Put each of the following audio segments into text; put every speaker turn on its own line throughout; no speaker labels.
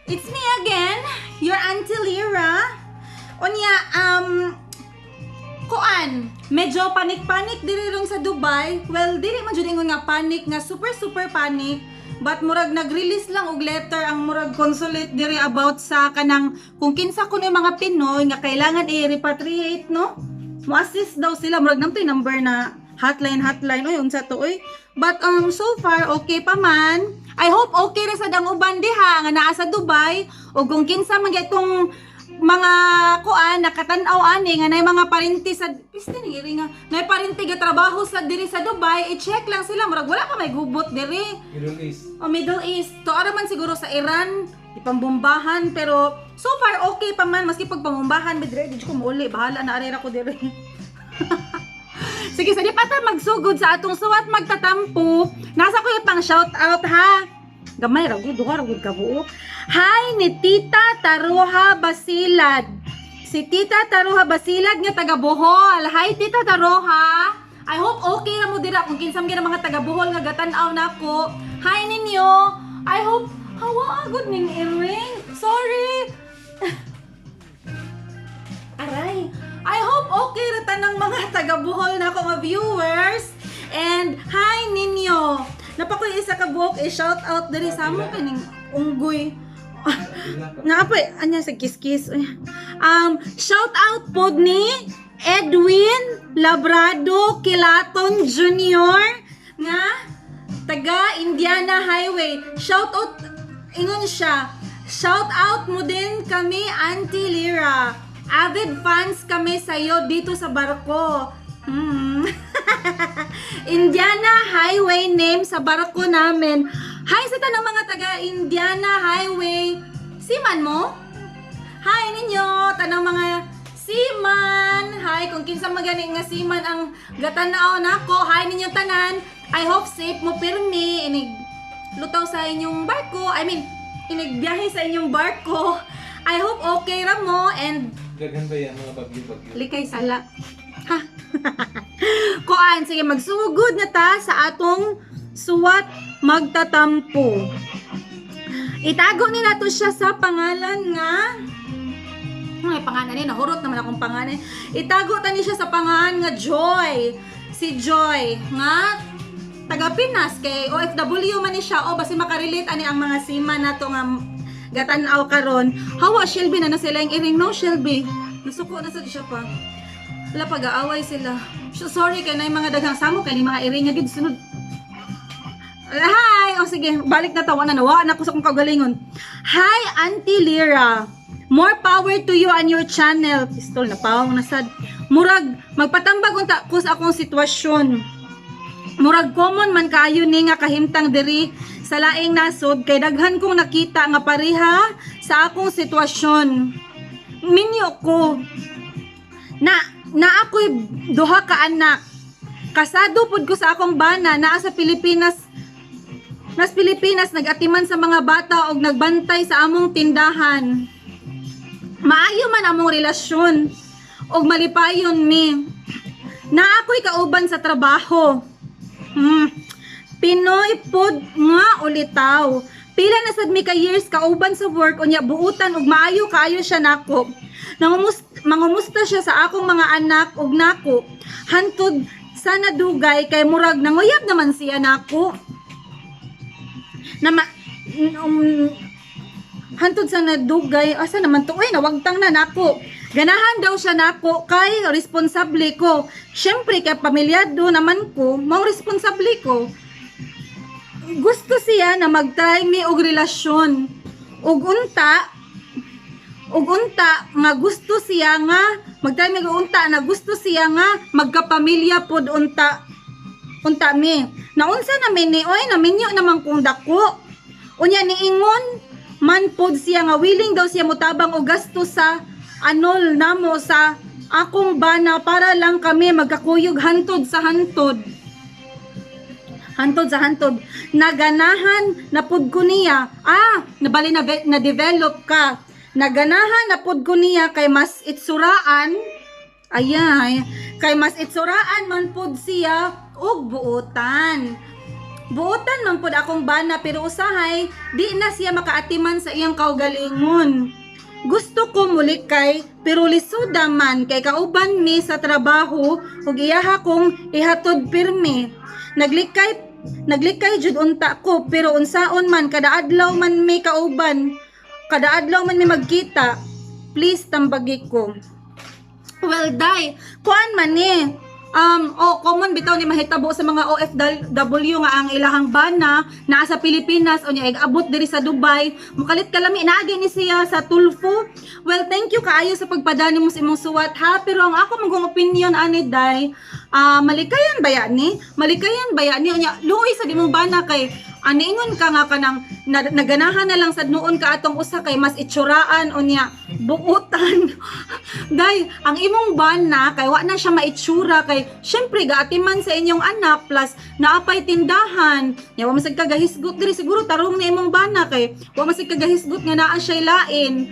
It's me again, your Auntie Lyra. Unya, kuan, medyo panik-panik diri ron sa Dubai. Well, dili man jud ingon nga panic, nga super panic. But murag nag-release lang og letter ang murag consulate diri about sa kanang kung kinsa kuno yung mga Pinoy nga kailangan i-repatriate, no? Mo-assist daw sila, murag namtoy number na hotline, oy unsa to oy. But so far okay pa man. I hope okay ra sa dang uban diha nga naa sa Dubai o kung kinsa man itong mga kuan nakatan-aw ani nga nay mga parinti sa piste ni iri nga nay parinti ga trabaho sa diri sa Dubai, i-check lang sila murag wala pa may gubot diri.
Middle East.
O Middle East. To ara man siguro sa Iran, ipambombahan pero so far okay pa man maski pag pambombahan bidre di ko mauli bahala na arera ko diri. Sige, sa di pa ta magsugod sa atong suwat magtatampo. Nasa ko yung pang shout out ha. Gamay ragud duha ragud ka buok. Hi ni Tita Taruha Basilad. Si Tita Taruha Basilad nga taga Bohol. Hi Tita Taruha. I hope okay ra mo dira kung kinsam gyud mga taga Bohol nga gatan-aw nako. Hi ninyo. I hope hawa good ning earring. Sorry. Aray. I hope okay ra tanang mga taga Bohol na mga viewers. And hi ninyo. Napakoy isa ka buhok i-shout out diri sa mo kining unggoy. Naapoy anya sa kiskis. Shout out pod ni Edwin Labrado Kilaton Jr. nga taga Indiana Highway. Shout out ingon siya. Shout out mo din kami Auntie Lyra. Avid fans kami sa'yo dito sa barko. Indiana Highway name sa barko namin. Hi sa tanang mga taga Indiana Highway. Seaman mo? Hi ninyo, tanang mga seaman. Hi, kung kinsa magani nga seaman ang gatanaaw nako. Hi ninyo tanan. I hope safe mo pirmi. Inig lutaw sa inyong barko. I mean, inigbiyahe sa inyong barko. I hope okay ra mo and
Daghan ba yan mga bagyo-bagyo?
likay sala. Ha? Kuan, sige magsugod na ta sa atong suwat magtatampo. Itago ni nato siya sa pangalan nga ay pangalan ni nahurot naman akong pangalan. Itago ta ni siya sa pangalan nga Joy. Si Joy nga taga Pinas kay OFW man ni siya o basi makarelate ani ang mga sima nato nga gatan-aw karon. Hawa Shelby na sila yung iring no Shelby. Nasuko na sa siya pa. Wala pag-aaway sila. Sorry kay nay mga daghang samo kay mga iring nga gid sunod. Hi! O sige, balik na tawa na nawa na ko sa kong kagalingon. Hi Auntie Lyra. More power to you and your channel. Pistol na pawang nasad. Murag magpatambag unta ko sa akong sitwasyon. Murag common man kaayo ni nga kahimtang diri sa laing nasod kay daghan kong nakita nga pareha sa akong sitwasyon. Minyo ko na ako'y duha ka anak. Kasado pud ko sa akong bana naa sa Pilipinas. Nas Pilipinas nagatiman sa mga bata og nagbantay sa among tindahan. Maayo man among relasyon og malipayon mi. Na ako'y kauban sa trabaho. Pinoy pod nga ulitaw. Pila na sad mi ka years kauban sa work unya buutan ug maayo kaayo siya nako. Mangumusta siya sa akong mga anak ug nako. Hantod sa nadugay kay murag nanguyab naman siya nako. Hantod sa nadugay asa naman to oy nawagtang na nako. Ganahan daw siya nako kay responsable ko. Syempre kay pamilyado naman ko, mao responsable ko. Gusto siya na mag-try mi og relasyon. Ug unta nga gusto siya nga mag-try mi og unta na gusto siya nga magkapamilya pod unta mi. Naunsa namin ni oy naminyo naman kung dako. Unya niingon man pod siya nga willing daw siya mutabang og gasto sa anol namo sa akong bana para lang kami magkakuyog hantod sa hantod. Hantod sa hantod. Naganahan na pud ko niya. Nabali na develop ka. Naganahan na pud ko niya kay mas itsuraan. Kay mas itsuraan man pud siya og buotan. Buotan man pud akong bana pero usahay di na siya makaatiman sa iyang kaugalingon. Gusto ko mulikay pero lisoda man kay kauban mi sa trabaho ug iyaha kong ihatod pirmi. Naglikay jud unta ko pero unsaon man kada adlaw man may kauban. Kada adlaw man may magkita. Please tambagi ko. Well, day, kuan man ni. Common bitaw ni mahitabo sa mga OFW nga ang ilahang bana naa sa Pilipinas o niya abot diri sa Dubai. Mukalit kalami naagi ni siya sa Tulfo. Well, thank you kaayo sa pagpadani mo sa imong suwat ha. Pero ang ako magong opinion ani day, malikayan ba yan ni? Malikayan ba yan ni? Luoy sa dimong bana kay aniingon ka nga kanang naganahan na lang sad noon ka atong usa kay mas itsuraan o niya buutan. Day, ang imong bana kay wa na siya maitsura kay syempre gaatiman sa inyong anak plus naapay tindahan. Ya wa masig kagahisgot diri siguro tarong ni imong bana kay wa masig kagahisgot nga naa siya lain.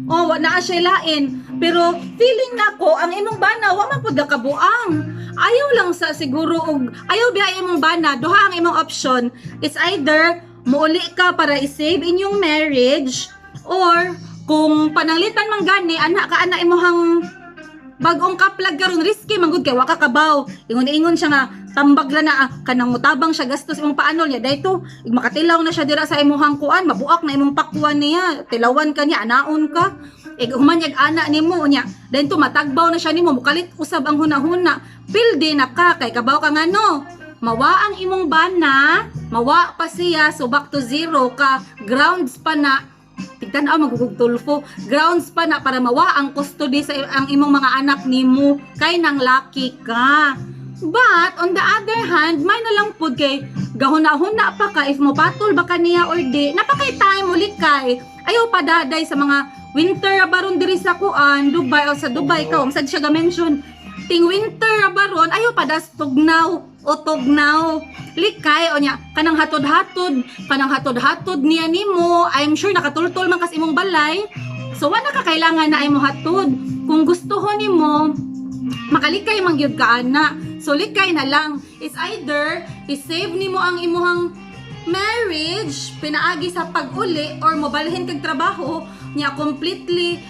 Wa naa siya lain. Pero feeling nako ang imong bana wa man pud kabuang. Ayaw lang sa siguro og ayaw biya imong bana duha ang imong option. It's either muuli ka para i-save inyong marriage or kung pananglitan man gani anak ka ana imong bagong kaplag karon risky manggod kay wa ka kabaw. Ingon-ingon siya nga tambag la na kanang mutabang siya gastos imong paanol niya dayto makatilaw na siya dira sa imong kuan mabuak na imong pakwan niya tilawan ka niya anaon ka humanyag ana nimo nya then to matagbaw na siya nimo mukalit usab ang hunahuna pilde na ka kay kabaw ka ngano mawa ang imong bana mawa pa siya so back to zero ka grounds pa na tigtan magugug Tulfo grounds pa na para mawa ang custody sa ang imong mga anak nimo kay nang lucky ka. But on the other hand may na lang pud kay gahuna-huna pa ka if mo patol ba kaniya or di napakay time ulit kay ayaw padaday sa mga winter baron diri sa kuan Dubai o sa Dubai ka sad siya ga-mention ting winter baron ayaw padas tugnaw o tugnaw likay o nya kanang hatod-hatod niya nimo I'm sure nakatultol man kas imong balay so wala ka kailangan na imo hatod kung gustuhon nimo makalikay man gyud ka ana so likay na lang is either i-save nimo ang imuhang marriage pinaagi sa pag-uli or mobalhin kag trabaho niya completely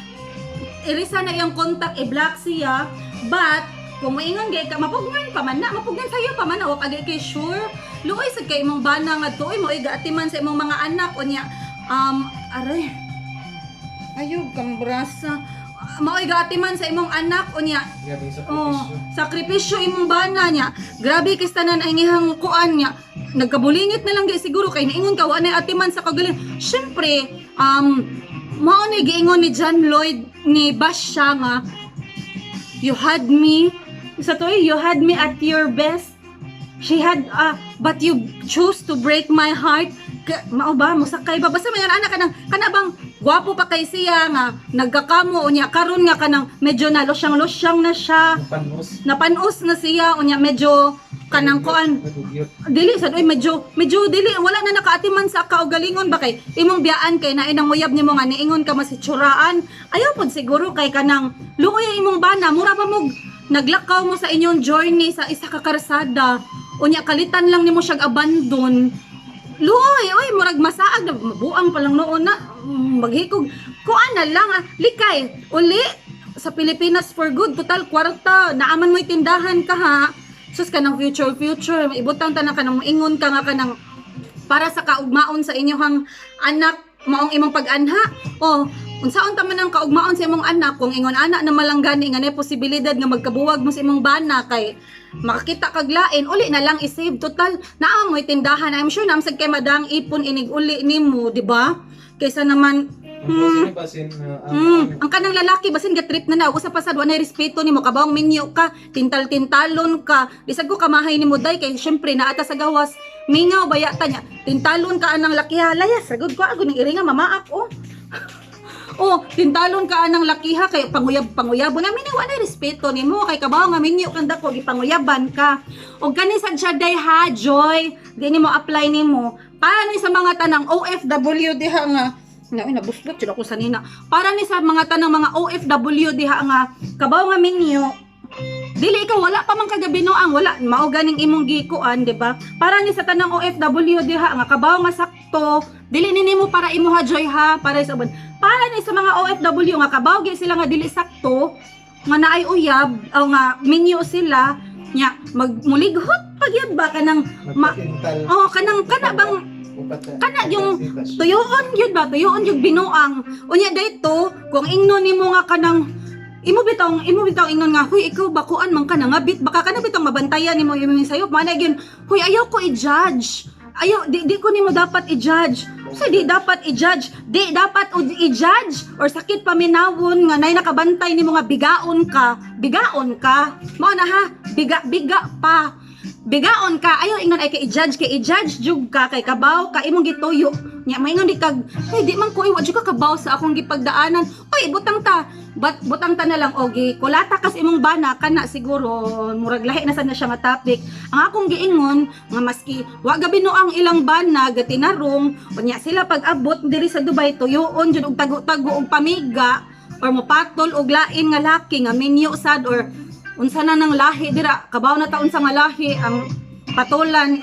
irisa na iyang contact i-block siya but kung maingon gay ka mapugnan sayo pa man wa kagay kay sure luoy sad kay imong bana nga tuoy mo igaatiman sa imong mga anak o niya aray ayog kang brasa maoy gaatiman sa imong anak o niya sakripisyo imong bana niya grabe kay tanan ang ihang kuan niya nagkabulingit na lang gay siguro kay niingon ka wa na atiman sa kagaling syempre mao ni giingon ni John Lloyd ni Basha nga you had me you had me at your best she had but you chose to break my heart mao ba musakay ba basta may ana kana bang gwapo pa kay siya nga nagkakamo unya karon nga kanang medyo na losyang na siya napanos na siya unya medyo kanang kuan dili sad oy medyo dili wala na nakaatiman sa kaugalingon ba kay imong biyaan kay naay nang uyab nimo nga niingon ka masitsuraan ayaw pod siguro kay kanang luoy imong bana mura pa mo naglakaw mo sa inyong journey sa isa ka karsada unya kalitan lang nimo siya abandon luoy oy murag masaag na buang pa lang noon na maghikog kuan na lang likay uli sa Pilipinas for good total kwarta naaman mo'y tindahan ka ha sus ka ng future ibutang tanan ka nang ingon ka nga kanang para sa kaugmaon sa inyong anak maong imong pag-anha unsaon ta man ang kaugmaon sa imong anak kung ingon anak na malanggani nga nay posibilidad nga magkabuwag mo sa imong bana kay makakita kag lain uli na lang i-save total naa mo'y tindahan I'm sure namsag kay madang ipon inig uli nimo di ba kaysa naman ang kanang lalaki basin ga trip na usa pa sad wa nay respeto nimo kabawang minyo ka tintalon ka bisag ko kamahay nimo day kay syempre naata sa gawas mingaw bayata niya tintalon ka anang lakiha layas sagud ko ago ning iri nga mamaak tintalon ka anang lakiha kay panguyab na mini wa nay respeto nimo kay kabawang nga minyo kang dako gipanguyaban ka og kani sad siya day ha Joy di nimo apply nimo para ni sa mga tanang OFW diha nga nabuslot sila ko sanina para ni sa mga tanang mga OFW diha nga kabaw nga minyo Dili ikaw wala pa man kagabinoang, wala mao ganing imong gikuan, di ba? Para ni sa tanang OFW diha nga kabaw nga sakto, dili ni nimo para imuha joy ha, para sa uban. Para ni sa mga OFW nga kabaw gyud sila nga dili sakto, nga naay uyab o nga minyo sila nya magmulighot pag yun ba kanang kanang kana bang kana yung tuyoon yun ba tuyoon yung binuang unya dayto kung ingnon nimo nga kanang imo bitaw ingnon nga huy ikaw ba kuan man kana nga bit baka kana bitaw mabantayan nimo yung sayo mana gyud huy ayaw ko i-judge ayaw di ko nimo dapat i-judge so di dapat i-judge di dapat i-judge or sakit paminawon nga nay nakabantay nimo nga bigaon ka mao na ha biga pa bigaon ka ayaw ingnon ay kay i-judge jug ka kay kabaw ka imong gituyo nya maingon di kag ay di man ko iwa jud ka kabaw sa akong gipagdaanan oy butang ta na lang ogi kulata kas imong bana kana siguro murag lahi na sad na siya nga topic ang akong giingon nga maski wa gabi no ang ilang bana gatinarong unya sila pag abot diri sa Dubai tuyoon jud og tago-tago og pamiga or mopatol og lain nga laki nga minyo sad or unsa na nang lahi dira kabaw na taon sa nga lahi ang patulan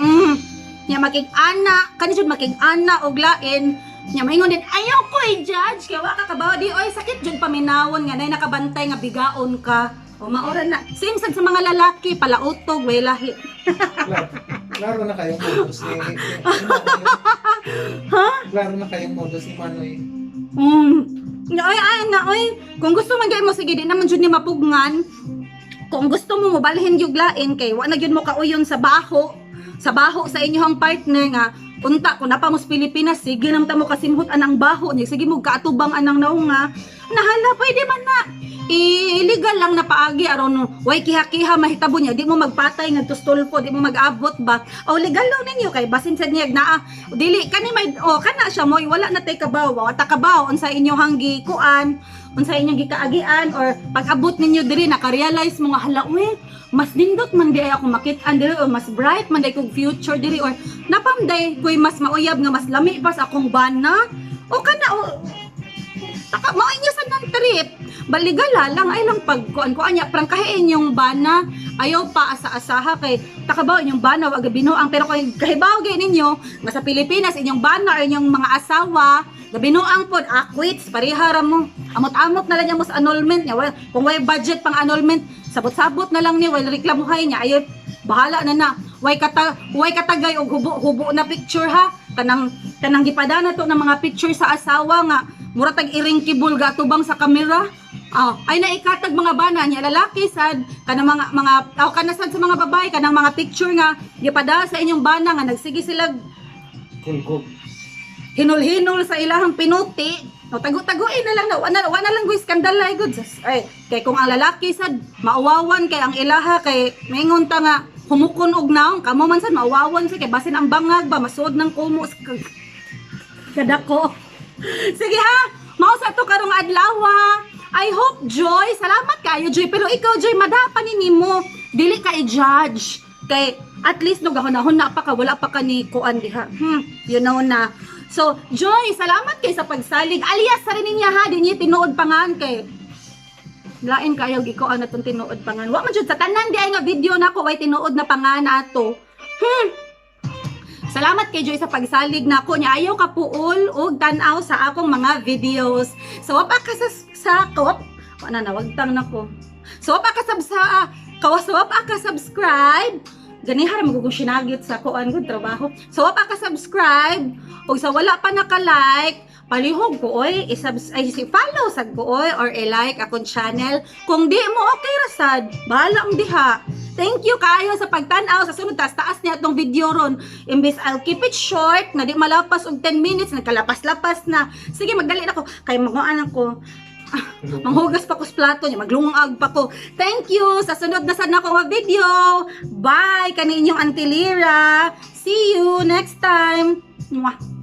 nya makig-ana kani jud makig-ana og lain nya maingon din ayaw ko i-judge kay wa ka kabaw di oy sakit jud paminawon nga nay nakabantay nga bigaon ka o maora na same sad sa mga lalaki palautog way lahi
Klaro na kayong modus ni
ha
Klaro na kayong modus ni Manoy.
Oy kung gusto man gyud mo sige di naman jud ni mapugnan kung gusto mo mobalhin yung lain kay wa na gyud mo kauyon sa baho sa inyong partner nga unta kung napa mo sa Pilipinas sige naman ta mo kasimhot anang baho ni sige mo kaatubang anang naunga nahala pwede man na illegal lang na paagi aron way kiha-kiha mahitabo niya di mo magpatay nga tustulpo di mo mag-abot ba o legal lang ninyo kay basin sad niya naa dili kani may kana siya mo wala na tay kabaw wa ta kabaw unsa inyong hanggi kuan unsa inyong gikaagian or pag-abot ninyo diri naka-realize mo nga hala mas nindot man di ay ako makit-an diri or mas bright man day kong future diri or napamday ko'y mas mauyab nga mas lami pa sa akong bana o kana taka mao inyo sa nang trip baligala lang ay lang pagkuan ko anya prangkahin yung bana ayaw pa asa-asaha kay takabaw inyong bana wag binuang pero kay kahibaw gay ninyo nga sa Pilipinas inyong bana or inyong mga asawa gabinuang pod quits parihara mo amot-amot na lang niya mo sa annulment niya kung way budget pang annulment sabot-sabot na lang niya way reklamuhay niya ayaw bahala na way katagay og hubo na picture ha kanang gipadana to ng mga picture sa asawa nga mura tag iringkibul gatubang sa kamera ay naikatag mga bana niya lalaki sad kanang mga kanasad sa mga babae kanang mga picture nga gipada sa inyong bana nga nagsige sila
Kulkog.
hinul-hinul sa ilahang pinuti no tago-tagoin na lang wa na lang go skandal ay good ay kay kung ang lalaki sad mauwawan kay ang ilaha kay maingon ta nga humukon og naong kamo man sad mauwawan sa kay basin ang bangag ba masuod ng kumo kadako sige ha mao sa to karong adlaw I hope Joy salamat kayo Joy pero ikaw Joy madapan nimo dili ka i-judge kay at least no gahon-hon na pa ka wala pa ka ni kuan diha you know na so Joy salamat kay sa pagsalig alias sa rin niya ha di niya tinuod pangan kay lain kayo gikuan atong tinuod pangan wa man jud sa tanan di ay nga video nako way tinuod na pangan ato salamat kay Joy sa pagsalig nako nya ayaw ka puol og tan-aw sa akong mga videos so wa pa ka sa kop wala na wagtang nako so wa pa ka kawasawap ka subscribe ganihara magugusinagit sa kuan gud trabaho so wa pa ka subscribe ug sa wala pa naka-like palihog ko oy i-follow sad ko oy or i-like akong channel kung di mo okay ra sad bahala ang diha thank you kayo sa pagtan-aw sa sunod taas niya atong video ron imbes I'll keep it short na di malapas og 10 minutes nagkalapas-lapas na sige magdali na ko kay maguan ko manghugas pa ko sa plato niya maglungag pa ko thank you sa sunod na sad nako nga video bye kani inyong Auntie Lira see you next time. Mwah.